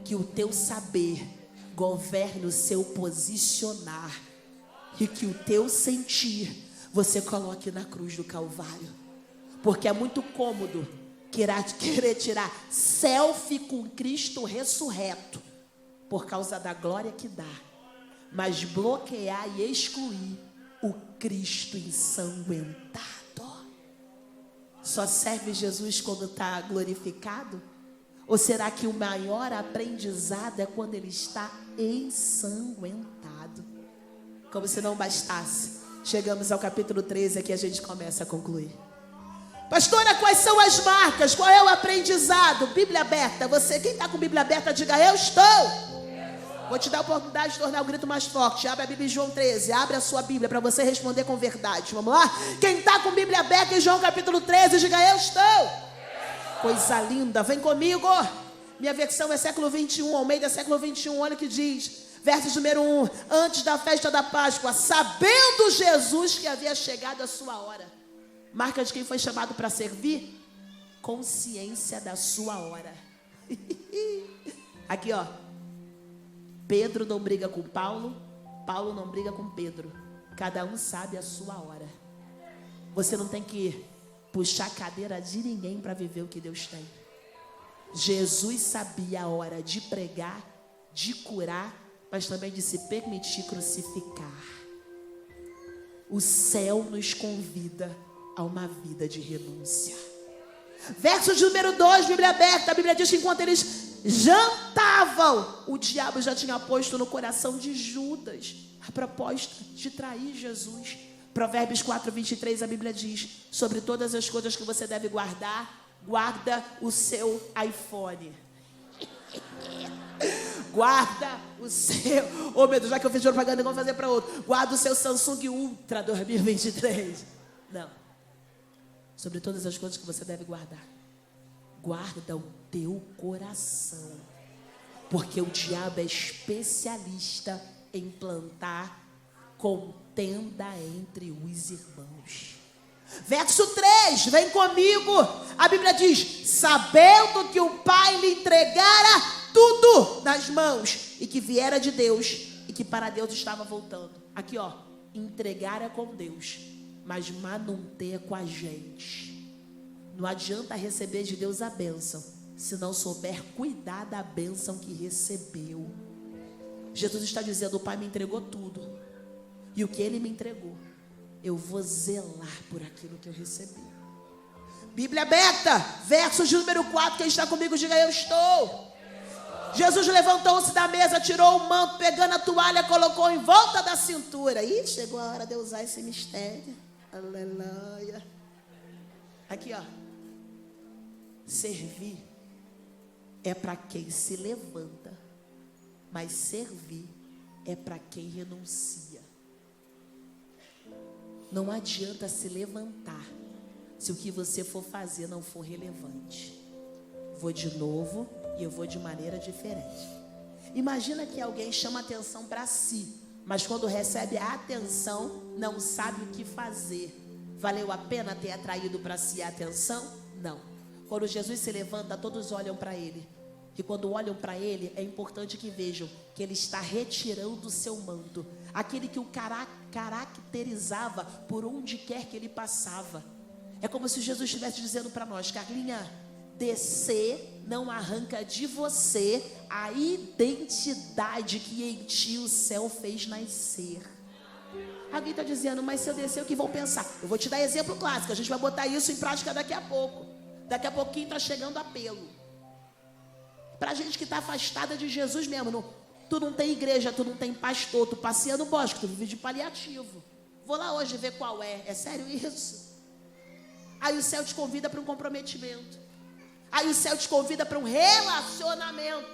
Que o teu saber governe o seu posicionar, e que o teu sentir você coloque na cruz do Calvário. Porque é muito cômodo querer tirar selfie com Cristo ressurreto, por causa da glória que dá, mas bloquear e excluir o Cristo ensanguentado. Só serve Jesus quando está glorificado? Ou será que o maior aprendizado é quando ele está ensanguentado? Como se não bastasse, chegamos ao capítulo 13, aqui a gente começa a concluir. Pastora, quais são as marcas? Qual é o aprendizado? Bíblia aberta. Você, quem está com Bíblia aberta, diga: eu estou. Vou te dar a oportunidade de tornar o grito mais forte. Abre a Bíblia em João 13. Abre a sua Bíblia para você responder com verdade. Vamos lá? Quem está com Bíblia aberta em João capítulo 13, diga: eu estou. Coisa linda. Vem comigo. Minha versão é século 21. Almeida século 21. Olha o que diz. Verso número 1. Antes da festa da Páscoa, sabendo Jesus que havia chegado a sua hora. Marca de quem foi chamado para servir? Consciência da sua hora. Aqui, ó. Pedro não briga com Paulo, Paulo não briga com Pedro. Cada um sabe a sua hora. Você não tem que puxar a cadeira de ninguém para viver o que Deus tem. Jesus sabia a hora de pregar, de curar, mas também de se permitir crucificar. O céu nos convida a uma vida de renúncia. Verso de número 2, Bíblia aberta. A Bíblia diz que enquanto eles jantavam, o diabo já tinha posto no coração de Judas a proposta de trair Jesus. Provérbios 4:23, a Bíblia diz: sobre todas as coisas que você deve guardar, guarda o seu iPhone. Guarda o seu... Oh, meu Deus, já que eu fiz propaganda, vamos fazer para outro. Guarda o seu Samsung Ultra 2023. Não. Sobre todas as coisas que você deve guardar, guarda o teu coração, porque o diabo é especialista em plantar contenda entre os irmãos. Verso 3, vem comigo. A Bíblia diz: sabendo que o Pai lhe entregara tudo nas mãos, e que viera de Deus, e que para Deus estava voltando. Aqui, ó, entregar é com Deus, mas manter é com a gente. Não adianta receber de Deus a bênção se não souber cuidar da bênção que recebeu. Jesus está dizendo: o Pai me entregou tudo, e o que Ele me entregou, eu vou zelar por aquilo que eu recebi. Bíblia aberta, verso de número 4. Quem está comigo, diga: eu estou. Jesus levantou-se da mesa, tirou o manto, pegando a toalha, colocou em volta da cintura. Ih, chegou a hora de eu usar esse mistério. Aleluia. Aqui, ó. Servir é para quem se levanta, mas servir é para quem renuncia. Não adianta se levantar se o que você for fazer não for relevante. Vou de novo e eu vou de maneira diferente. Imagina que alguém chama atenção para si, mas quando recebe a atenção, não sabe o que fazer. Valeu a pena ter atraído para si a atenção? Não. Quando Jesus se levanta, todos olham para Ele. E quando olham para Ele, é importante que vejam que Ele está retirando o seu manto, aquele que o caracterizava por onde quer que Ele passava. É como se Jesus estivesse dizendo para nós: Carlinha, descer não arranca de você a identidade que em ti o céu fez nascer. Alguém está dizendo: mas se eu descer, o que vão pensar? Eu vou te dar exemplo clássico, a gente vai botar isso em prática daqui a pouco. Daqui a pouquinho está chegando apelo. Para gente que está afastada de Jesus mesmo. Tu não tem igreja, tu não tem pastor, tu passeia no bosque, tu vive de paliativo. Vou lá hoje ver qual é. É sério isso? Aí o céu te convida para um comprometimento. Aí o céu te convida para um relacionamento.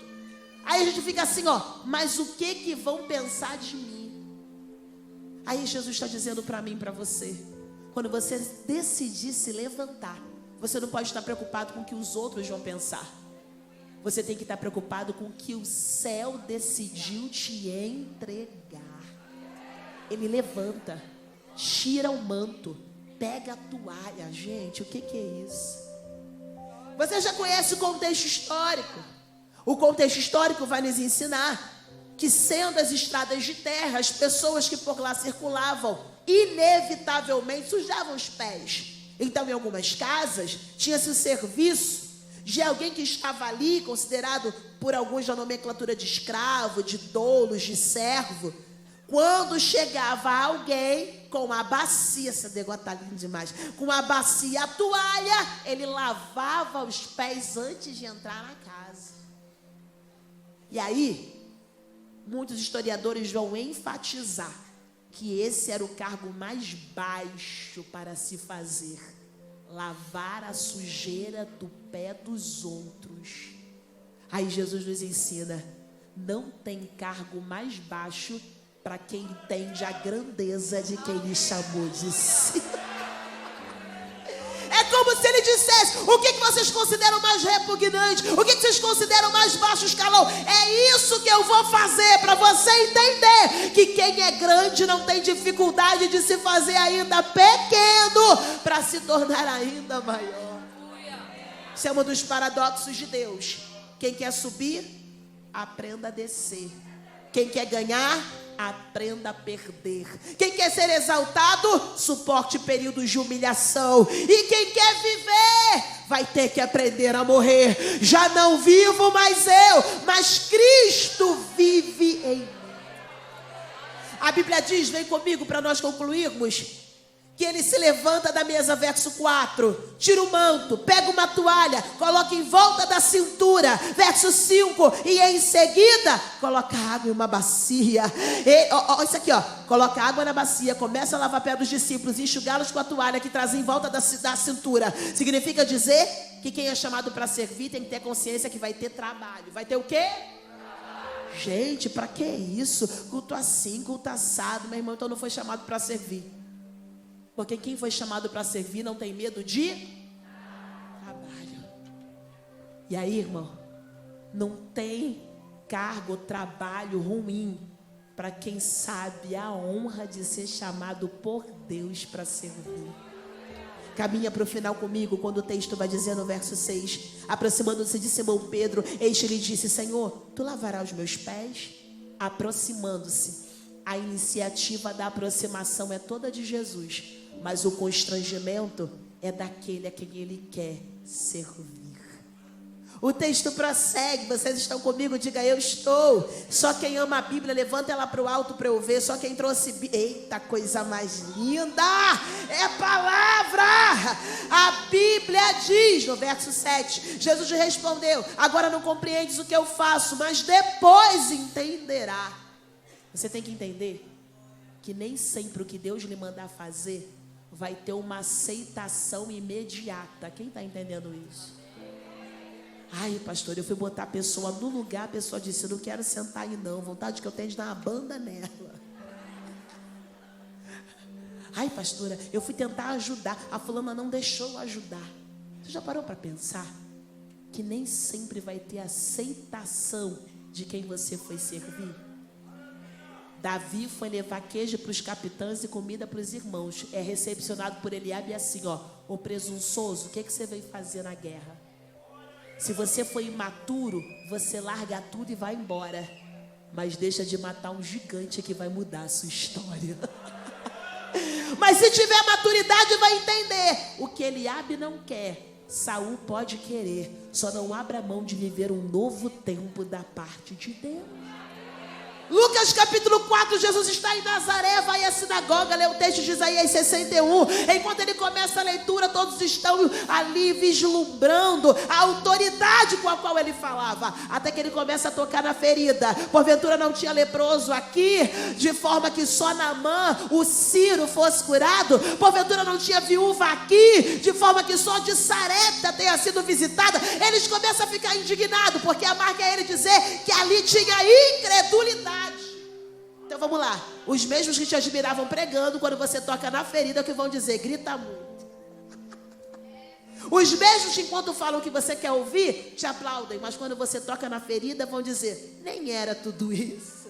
Aí a gente fica assim, ó: mas o que vão pensar de mim? Aí Jesus está dizendo para mim e para você: quando você decidir se levantar, você não pode estar preocupado com o que os outros vão pensar. Você tem que estar preocupado com o que o céu decidiu te entregar. Ele levanta, tira o manto, pega a toalha. Gente, o que é isso? Você já conhece o contexto histórico. O contexto histórico vai nos ensinar que, sendo as estradas de terra, as pessoas que por lá circulavam inevitavelmente sujavam os pés. Então, em algumas casas, tinha-se o serviço de alguém que estava ali, considerado por alguns da nomenclatura de escravo, de doulos, de servo. Quando chegava alguém com a bacia, esse negócio tá lindo demais, com a bacia, a toalha, ele lavava os pés antes de entrar na casa. E aí, muitos historiadores vão enfatizar que esse era o cargo mais baixo para se fazer. lavar a sujeira do pé dos outros. Aí Jesus nos ensina: não tem cargo mais baixo para quem entende a grandeza de quem lhe chamou de si. É como se ele dissesse: o que vocês consideram mais repugnante? O que vocês consideram mais baixo escalão? É isso que eu vou fazer para você entender que quem é grande não tem dificuldade de se fazer ainda pequeno para se tornar ainda maior. Isso é um dos paradoxos de Deus. Quem quer subir, aprenda a descer. Quem quer ganhar, aprenda a perder. Quem quer ser exaltado, suporte períodos de humilhação. E quem quer viver, vai ter que aprender a morrer. Já não vivo mais eu, mas Cristo vive em mim. A Bíblia diz, vem comigo para nós concluirmos, que ele se levanta da mesa, verso 4, tira o manto, pega uma toalha, coloca em volta da cintura, verso 5, e em seguida, coloca água em uma bacia, isso aqui, coloca água na bacia, começa a lavar o pé dos discípulos, e enxugá-los com a toalha que traz em volta da cintura. Significa dizer que quem é chamado para servir tem que ter consciência que vai ter trabalho. Vai ter o quê? Gente, para que isso? Culto assim, culto assado. Meu irmão, então não foi chamado para servir. Porque quem foi chamado para servir não tem medo de trabalho. E aí, irmão, não tem cargo, trabalho ruim para quem sabe a honra de ser chamado por Deus para servir. Caminha para o final comigo, quando o texto vai dizer no verso 6, aproximando-se de Simão Pedro, este lhe disse: Senhor, tu lavarás os meus pés? Aproximando-se. A iniciativa da aproximação é toda de Jesus, mas o constrangimento é daquele a quem ele quer servir. O texto prossegue, vocês estão comigo? Diga: eu estou. Só quem ama a Bíblia, levanta ela para o alto para eu ver. Só quem trouxe... Eita, coisa mais linda! É palavra! A Bíblia diz, no verso 7, Jesus respondeu: agora não compreendes o que eu faço, mas depois entenderá. Você tem que entender que nem sempre o que Deus lhe mandar fazer vai ter uma aceitação imediata. Quem está entendendo isso? Ai, pastor, eu fui botar a pessoa no lugar, a pessoa disse: eu não quero sentar aí não, vontade que eu tenho de dar uma banda nela. Ai, pastora, eu fui tentar ajudar, a fulana não deixou ajudar. Você já parou para pensar que nem sempre vai ter aceitação de quem você foi servir? Davi foi levar queijo para os capitães e comida para os irmãos. É recepcionado por Eliabe assim: ô presunçoso, o que você veio fazer na guerra? Se você foi imaturo, você larga tudo e vai embora. Mas deixa de matar um gigante que vai mudar a sua história. Mas se tiver maturidade, vai entender. O que Eliabe não quer, Saul pode querer. Só não abra mão de viver um novo tempo da parte de Deus. Lucas capítulo 4, Jesus está em Nazaré, vai à sinagoga, lê o texto de Isaías 61. Enquanto ele começa a leitura, todos estão ali vislumbrando a autoridade com a qual ele falava. Até que ele começa a tocar na ferida. Porventura não tinha leproso aqui, de forma que só Naamã, o Ciro, fosse curado? Porventura não tinha viúva aqui, de forma que só de Sarepta tenha sido visitada? Eles começam a ficar indignados, porque a marca é ele dizer que ali tinha incredulidade. Então vamos lá, os mesmos que te admiravam pregando, quando você toca na ferida, que vão dizer: grita muito. Os mesmos que, enquanto falam o que você quer ouvir, te aplaudem, mas quando você toca na ferida, vão dizer: nem era tudo isso.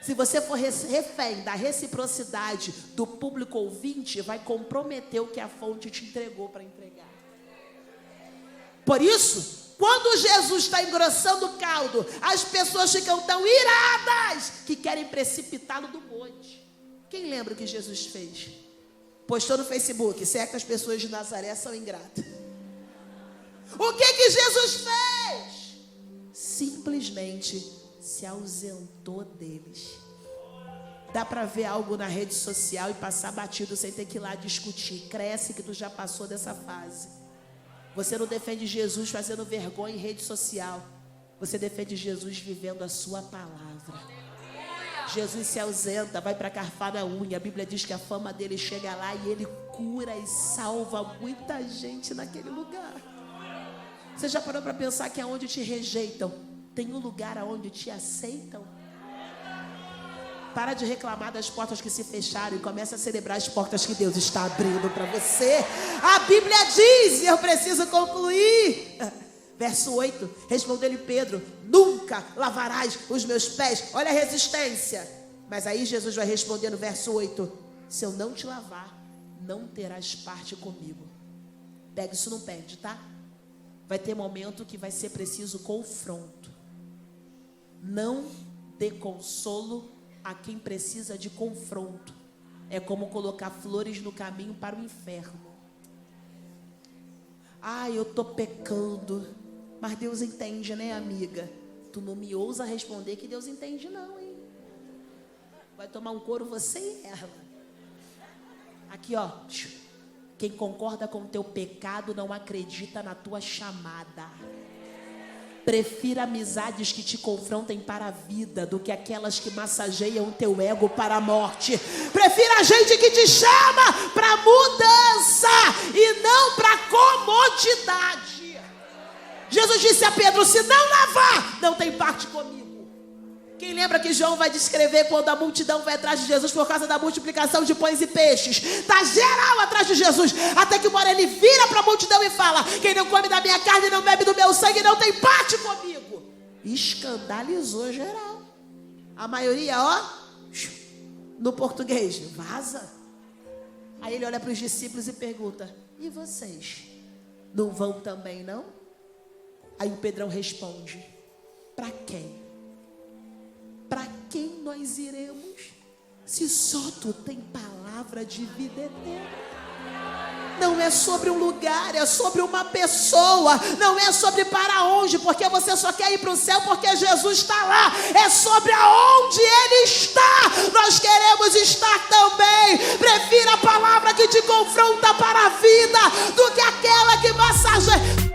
Se você for refém da reciprocidade do público ouvinte, vai comprometer o que a fonte te entregou para entregar. Por isso, quando Jesus está engrossando o caldo, as pessoas ficam tão iradas que querem precipitá-lo do monte. Quem lembra o que Jesus fez? Postou no Facebook: certas pessoas de Nazaré são ingratas. O que Jesus fez? Simplesmente se ausentou deles. Dá para ver algo na rede social e passar batido sem ter que ir lá discutir. Cresce que tu já passou dessa fase. Você não defende Jesus fazendo vergonha em rede social. Você defende Jesus vivendo a sua palavra. Jesus se ausenta, vai para Cafarnaum. A Bíblia diz que a fama dele chega lá e ele cura e salva muita gente naquele lugar. Você já parou para pensar que aonde te rejeitam, tem um lugar aonde te aceitam? Para de reclamar das portas que se fecharam e começa a celebrar as portas que Deus está abrindo para você. A Bíblia diz, e eu preciso concluir. Verso 8, respondeu-lhe Pedro: nunca lavarás os meus pés. Olha a resistência. Mas aí Jesus vai responder no verso 8: se eu não te lavar, não terás parte comigo. Pega isso, não perde, tá? Vai ter momento que vai ser preciso confronto. Não dê consolo a quem precisa de confronto. É como colocar flores no caminho para o inferno. Eu tô pecando. Mas Deus entende, né, amiga? Tu não me ousa responder que Deus entende não, hein? Vai tomar um couro você e ela. Aqui, ó. Quem concorda com o teu pecado não acredita na tua chamada. Prefira amizades que te confrontem para a vida do que aquelas que massageiam o teu ego para a morte. Prefira a gente que te chama para mudança e não para comodidade. Jesus disse a Pedro: se não lavar, não tem parte comigo. Quem lembra que João vai descrever quando a multidão vai atrás de Jesus por causa da multiplicação de pães e peixes? Está geral atrás de Jesus, até que uma hora ele vira para a multidão e fala: quem não come da minha carne e não bebe do meu sangue não tem parte comigo. Escandalizou geral. A maioria, ó, no português, vaza. Aí ele olha para os discípulos e pergunta: e vocês? Não vão também não? Aí o Pedrão responde: para quem? Para quem nós iremos? Se só tu tem palavra de vida eterna. Não é sobre um lugar, é sobre uma pessoa. Não é sobre para onde, porque você só quer ir para o céu porque Jesus está lá. É sobre aonde Ele está. Nós queremos estar também. Prefira a palavra que te confronta para a vida do que aquela que massageia.